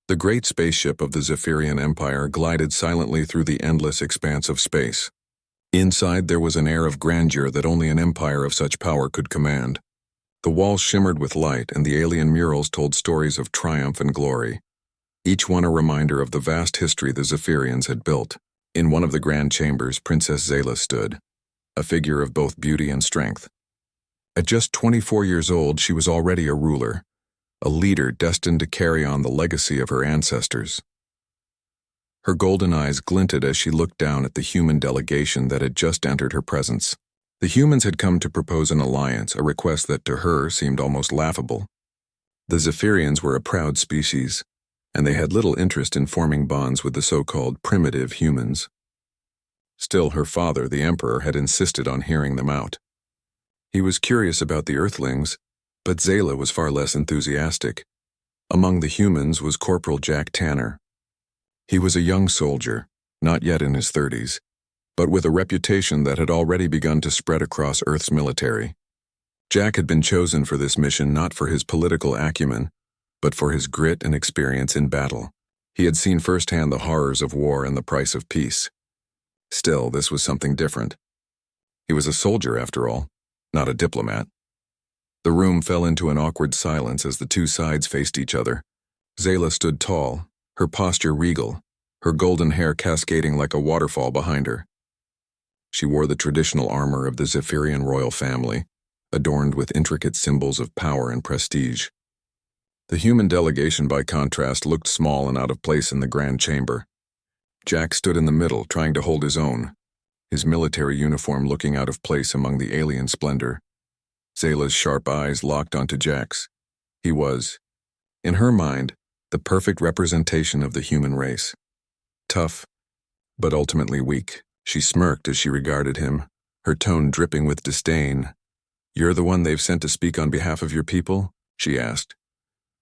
The great spaceship of the Zephyrian Empire glided silently through the endless expanse of space. Inside there was an air of grandeur that only an empire of such power could command. The walls shimmered with light, and the alien murals told stories of triumph and glory, each one a reminder of the vast history the Zephyrians had built. In one of the grand chambers, Princess Zayla stood, a figure of both beauty and strength. At just 24 years old, she was already a ruler, a leader destined to carry on the legacy of her ancestors. Her golden eyes glinted as she looked down at the human delegation that had just entered her presence. The humans had come to propose an alliance, a request that to her seemed almost laughable. The Zephyrians were a proud species, and they had little interest in forming bonds with the so-called primitive humans. Still, her father, the Emperor, had insisted on hearing them out. He was curious about the Earthlings, but Zayla was far less enthusiastic. Among the humans was Corporal Jack Tanner. He was a young soldier, not yet in his 30s, but with a reputation that had already begun to spread across Earth's military. Jack had been chosen for this mission not for his political acumen, but for his grit and experience in battle. He had seen firsthand the horrors of war and the price of peace. Still, this was something different. He was a soldier, after all, not a diplomat. The room fell into an awkward silence as the two sides faced each other. Zayla stood tall, her posture regal, her golden hair cascading like a waterfall behind her. She wore the traditional armor of the Zephyrian royal family, adorned with intricate symbols of power and prestige. The human delegation, by contrast, looked small and out of place in the grand chamber. Jack stood in the middle, trying to hold his own, his military uniform looking out of place among the alien splendor. Zayla's sharp eyes locked onto Jack's. He was, in her mind, the perfect representation of the human race. Tough, but ultimately weak. She smirked as she regarded him, her tone dripping with disdain. "You're the one they've sent to speak on behalf of your people?" she asked,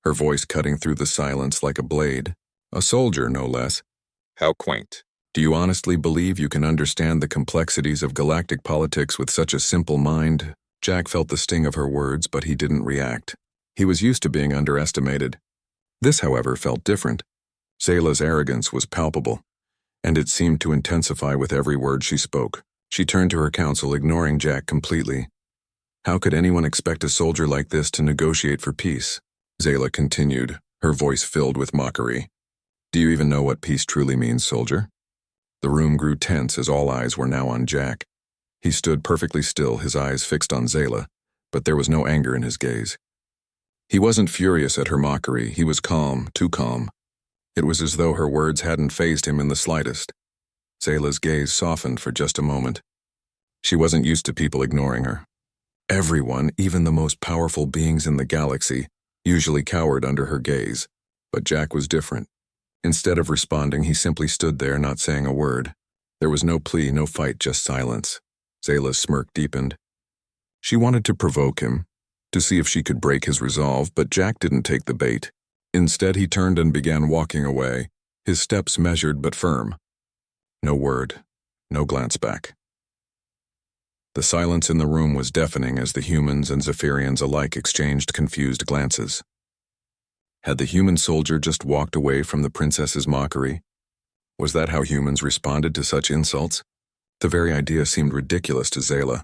her voice cutting through the silence like a blade. "A soldier, no less. How quaint. Do you honestly believe you can understand the complexities of galactic politics with such a simple mind?" Jack felt the sting of her words, but he didn't react. He was used to being underestimated. This, however, felt different. Zayla's arrogance was palpable, and it seemed to intensify with every word she spoke. She turned to her counsel, ignoring Jack completely. How could anyone expect a soldier like this to negotiate for peace? Zayla continued, her voice filled with mockery. "Do you even know what peace truly means, soldier?" The room grew tense as all eyes were now on Jack. He stood perfectly still, his eyes fixed on Zayla, but there was no anger in his gaze. He wasn't furious at her mockery, he was calm, too calm. It was as though her words hadn't fazed him in the slightest. Zayla's gaze softened for just a moment. She wasn't used to people ignoring her. Everyone, even the most powerful beings in the galaxy, usually cowered under her gaze. But Jack was different. Instead of responding, he simply stood there, not saying a word. There was no plea, no fight, just silence. Zayla's smirk deepened. She wanted to provoke him, to see if she could break his resolve, but Jack didn't take the bait. Instead, he turned and began walking away, his steps measured but firm. No word, no glance back. The silence in the room was deafening as the humans and Zephyrians alike exchanged confused glances. Had the human soldier just walked away from the princess's mockery? Was that how humans responded to such insults? The very idea seemed ridiculous to Zayla.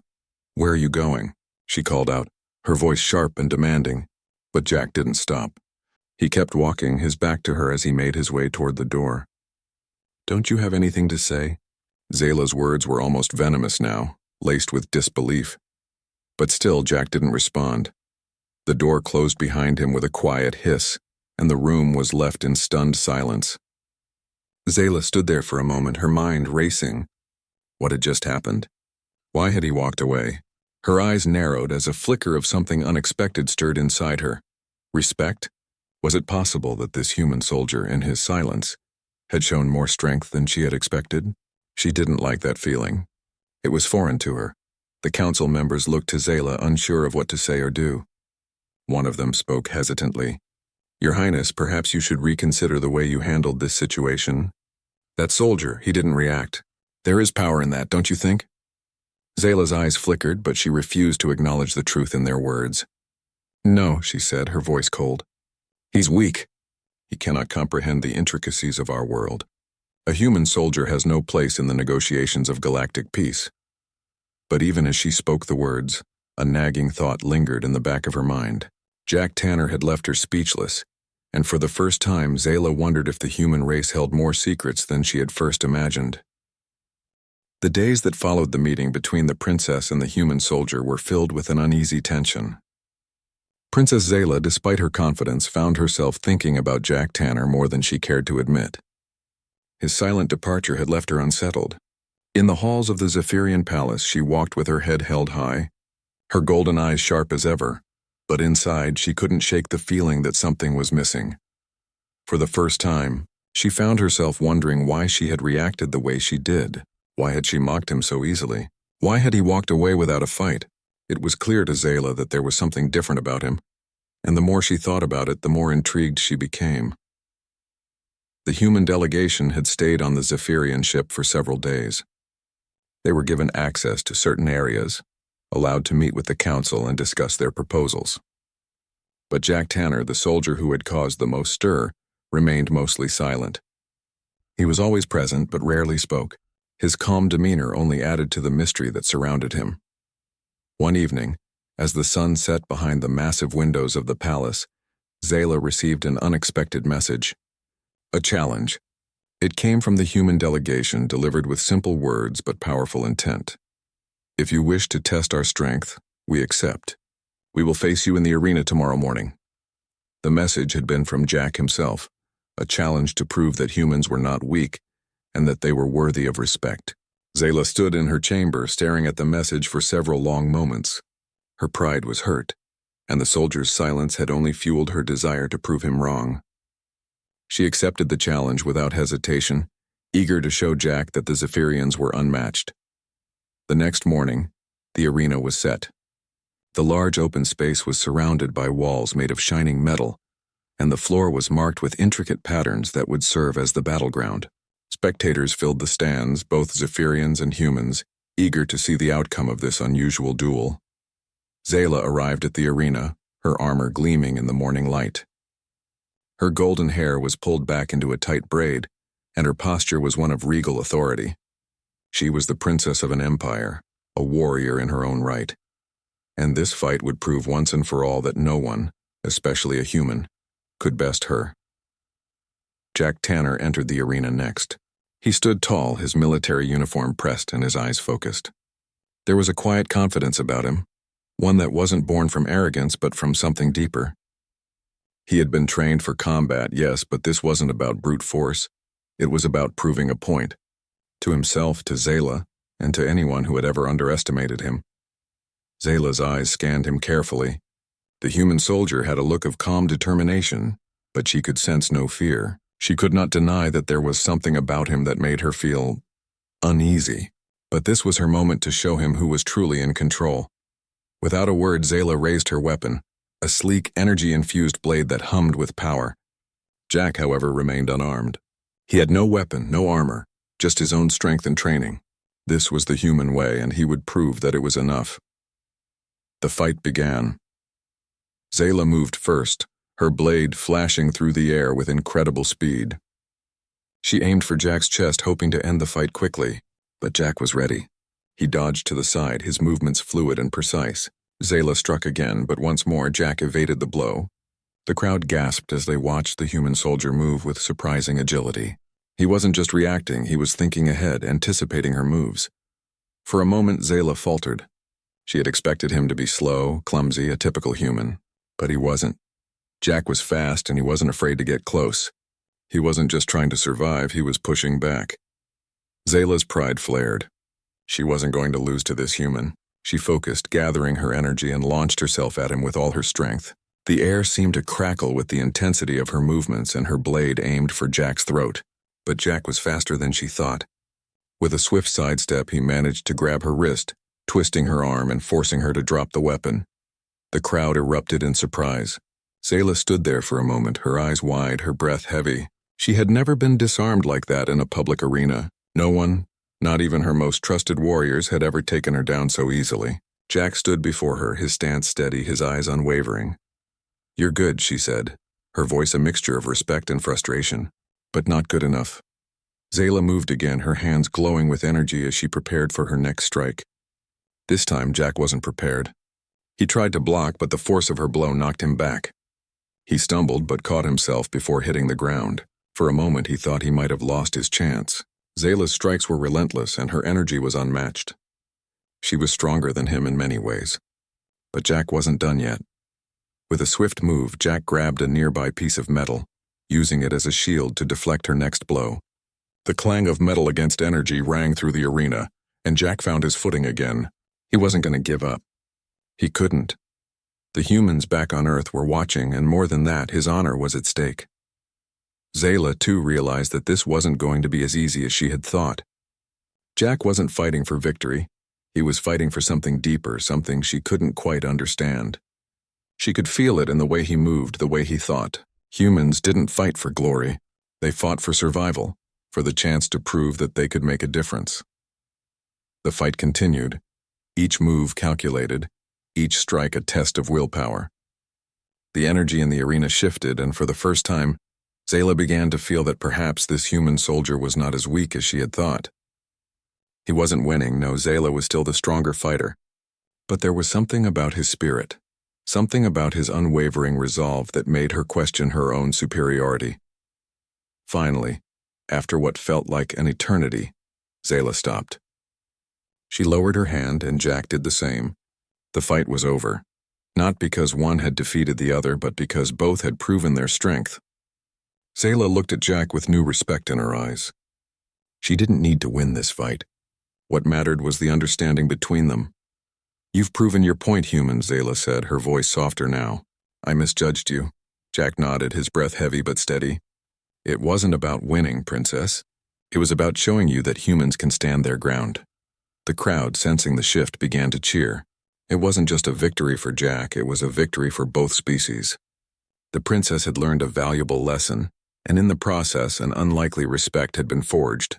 "Where are you going?" she called out, her voice sharp and demanding. But Jack didn't stop. He kept walking, his back to her as he made his way toward the door. "Don't you have anything to say?" Zayla's words were almost venomous now, laced with disbelief. But still, Jack didn't respond. The door closed behind him with a quiet hiss, and the room was left in stunned silence. Zayla stood there for a moment, her mind racing. What had just happened? Why had he walked away? Her eyes narrowed as a flicker of something unexpected stirred inside her. Respect? Was it possible that this human soldier, in his silence, had shown more strength than she had expected? She didn't like that feeling. It was foreign to her. The council members looked to Zayla, unsure of what to say or do. One of them spoke hesitantly. "Your Highness, perhaps you should reconsider the way you handled this situation." That soldier, he didn't react. There is power in that, don't you think? Zayla's eyes flickered, but she refused to acknowledge the truth in their words. "No," she said, her voice cold. "He's weak. He cannot comprehend the intricacies of our world. A human soldier has no place in the negotiations of galactic peace. But even as she spoke the words, a nagging thought lingered in the back of her mind. Jack Tanner had left her speechless, and for the first time Zayla wondered if the human race held more secrets than she had first imagined. The days that followed the meeting between the princess and the human soldier were filled with an uneasy tension. Princess Zayla, despite her confidence, found herself thinking about Jack Tanner more than she cared to admit. His silent departure had left her unsettled. In the halls of the Zephyrian palace, she walked with her head held high, her golden eyes sharp as ever, but inside she couldn't shake the feeling that something was missing. For the first time, she found herself wondering why she had reacted the way she did. Why had she mocked him so easily? Why had he walked away without a fight? It was clear to Zayla that there was something different about him, and the more she thought about it, the more intrigued she became. The human delegation had stayed on the Zephyrian ship for several days. They were given access to certain areas, allowed to meet with the council and discuss their proposals. But Jack Tanner, the soldier who had caused the most stir, remained mostly silent. He was always present but rarely spoke. His calm demeanor only added to the mystery that surrounded him. One evening, as the sun set behind the massive windows of the palace, Zayla received an unexpected message. A challenge. It came from the human delegation, delivered with simple words but powerful intent. If you wish to test our strength, we accept. We will face you in the arena tomorrow morning. The message had been from Jack himself, a challenge to prove that humans were not weak and that they were worthy of respect. Zayla stood in her chamber, staring at the message for several long moments. Her pride was hurt, and the soldier's silence had only fueled her desire to prove him wrong. She accepted the challenge without hesitation, eager to show Jack that the Zephyrians were unmatched. The next morning, the arena was set. The large open space was surrounded by walls made of shining metal, and the floor was marked with intricate patterns that would serve as the battleground. Spectators filled the stands, both Zephyrians and humans, eager to see the outcome of this unusual duel. Zayla arrived at the arena, her armor gleaming in the morning light. Her golden hair was pulled back into a tight braid, and her posture was one of regal authority. She was the princess of an empire, a warrior in her own right. And this fight would prove once and for all that no one, especially a human, could best her. Jack Tanner entered the arena next. He stood tall, his military uniform pressed and his eyes focused. There was a quiet confidence about him, one that wasn't born from arrogance but from something deeper. He had been trained for combat, yes, but this wasn't about brute force. It was about proving a point. To himself, to Zayla, and to anyone who had ever underestimated him. Zayla's eyes scanned him carefully. The human soldier had a look of calm determination, but she could sense no fear. She could not deny that there was something about him that made her feel uneasy. But this was her moment to show him who was truly in control. Without a word, Zayla raised her weapon, a sleek, energy-infused blade that hummed with power. Jack, however, remained unarmed. He had no weapon, no armor, just his own strength and training. This was the human way, and he would prove that it was enough. The fight began. Zayla moved first, her blade flashing through the air with incredible speed. She aimed for Jack's chest, hoping to end the fight quickly, but Jack was ready. He dodged to the side, his movements fluid and precise. Zayla struck again, but once more Jack evaded the blow. The crowd gasped as they watched the human soldier move with surprising agility. He wasn't just reacting, he was thinking ahead, anticipating her moves. For a moment, Zayla faltered. She had expected him to be slow, clumsy, a typical human, but he wasn't. Jack was fast, and he wasn't afraid to get close. He wasn't just trying to survive, he was pushing back. Zayla's pride flared. She wasn't going to lose to this human. She focused, gathering her energy, and launched herself at him with all her strength. The air seemed to crackle with the intensity of her movements, and her blade aimed for Jack's throat. But Jack was faster than she thought. With a swift sidestep, he managed to grab her wrist, twisting her arm and forcing her to drop the weapon. The crowd erupted in surprise. Zayla stood there for a moment, her eyes wide, her breath heavy. She had never been disarmed like that in a public arena. No one, not even her most trusted warriors, had ever taken her down so easily. Jack stood before her, his stance steady, his eyes unwavering. "You're good," she said. her voice a mixture of respect and frustration. But not good enough. Zayla moved again, her hands glowing with energy as she prepared for her next strike. This time, Jack wasn't prepared. He tried to block, but the force of her blow knocked him back. He stumbled but caught himself before hitting the ground. For a moment, he thought he might have lost his chance. Zayla's strikes were relentless, and her energy was unmatched. She was stronger than him in many ways. But Jack wasn't done yet. With a swift move, Jack grabbed a nearby piece of metal, using it as a shield to deflect her next blow. The clang of metal against energy rang through the arena, and Jack found his footing again. He wasn't going to give up. He couldn't. The humans back on Earth were watching, and more than that, his honor was at stake. Zayla, too, realized that this wasn't going to be as easy as she had thought. Jack wasn't fighting for victory. He was fighting for something deeper, something she couldn't quite understand. She could feel it in the way he moved, the way he thought. Humans didn't fight for glory. They fought for survival, for the chance to prove that they could make a difference. The fight continued, each move calculated, each strike a test of willpower. The energy in the arena shifted, and for the first time, Zayla began to feel that perhaps this human soldier was not as weak as she had thought. He wasn't winning, no, Zayla was still the stronger fighter. But there was something about his spirit, something about his unwavering resolve that made her question her own superiority. Finally, after what felt like an eternity, Zayla stopped. She lowered her hand, and Jack did the same. The fight was over, not because one had defeated the other, but because both had proven their strength. Zayla looked at Jack with new respect in her eyes. She didn't need to win this fight. What mattered was the understanding between them. "You've proven your point, human," Zayla said, her voice softer now. "I misjudged you." Jack nodded, his breath heavy but steady. "It wasn't about winning, Princess. It was about showing you that humans can stand their ground." The crowd, sensing the shift, began to cheer. It wasn't just a victory for Jack, it was a victory for both species. The princess had learned a valuable lesson, and in the process, an unlikely respect had been forged.